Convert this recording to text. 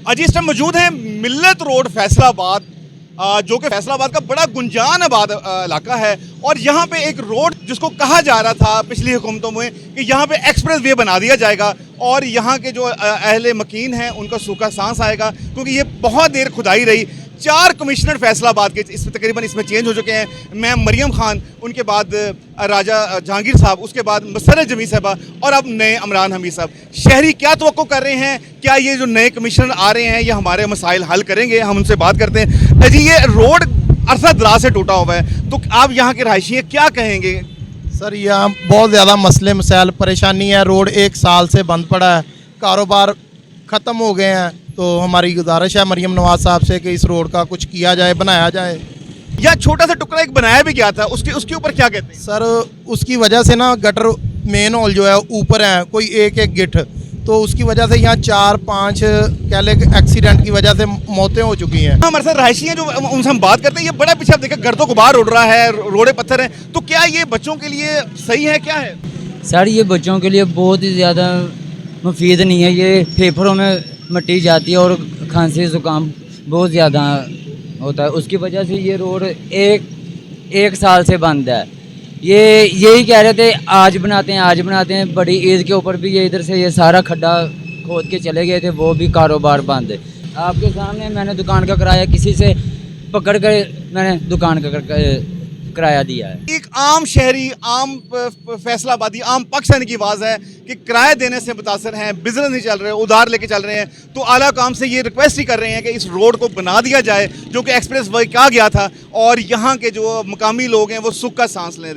अजी इस टाइम मौजूद हैं मिल्लत रोड फैसलाबाद, जो कि फैसलाबाद का बड़ा गुंजान आबाद इलाका है। और यहाँ पे एक रोड जिसको कहा जा रहा था पिछली हुकूमतों में कि यहाँ पे एक्सप्रेस वे बना दिया जाएगा और यहाँ के जो अहले मकीन हैं उनका सूखा सांस आएगा, क्योंकि ये बहुत देर खुदाई रही। 4 कमिश्नर फैसलाबाद के तकरीबन इसमें चेंज हो चुके हैं। मैम मरियम खान, उनके बाद राजा जहांगीर साहब, उसके बाद मसरत जमी साहबा और अब नए इमरान हमीद साहब। शहरी क्या तवक्को कर रहे हैं? क्या ये जो नए कमिश्नर आ रहे हैं ये हमारे मसाइल हल करेंगे? हम उनसे बात करते हैं। जी, ये रोड अरसा दराज से टूटा हुआ है, तो आप यहाँ के रहायशी हैं, क्या कहेंगे? सर यहाँ बहुत ज़्यादा मसले मसाइल परेशानी है। रोड 1 साल से बंद पड़ा है, कारोबार ख़त्म हो गए हैं। तो हमारी गुजारिश है मरियम नवाज साहब से कि इस रोड का कुछ किया जाए, बनाया जाए। या छोटा सा टुकड़ा एक बनाया भी गया था, उसके ऊपर क्या कहते हैं? सर उसकी वजह से ना गटर मेन होल जो है ऊपर है, कोई एक गिट, तो उसकी वजह से यहाँ 4-5 कह ले एक्सीडेंट की वजह से मौतें हो चुकी हैं। हमारे साथ रहायशी हैं जो उनसे हम बात करते हैं। ये बड़ा पीछे आप देखा गर्दों गुबार उड़ रहा है, रोडे पत्थर हैं, तो क्या ये बच्चों के लिए सही है, क्या है? सर ये बच्चों के लिए बहुत ही ज़्यादा मुफीद नहीं है। ये फेफड़ों में मिट्टी जाती है और खांसी ज़ुकाम बहुत ज़्यादा होता है। उसकी वजह से ये रोड एक साल से बंद है। ये यही कह रहे थे आज बनाते हैं। बड़ी ईद के ऊपर भी ये इधर से ये सारा खड्डा खोद के चले गए थे, वो भी कारोबार बंद है। आपके सामने मैंने दुकान का किराया किसी से पकड़ कर मैंने दुकान का किराया दिया है। एक आम शहरी, आम फैसलाबादी, आम पाकिस्तानी की आवाज़ है कि किराया देने से मुतासर हैं, बिजनेस नहीं चल रहे, उधार लेके चल रहे हैं। तो आला काम से ये रिक्वेस्ट ही कर रहे हैं कि इस रोड को बना दिया जाए जो कि एक्सप्रेस वे कहा गया था, और यहाँ के जो मकामी लोग हैं वो सुख का सांस ले दें।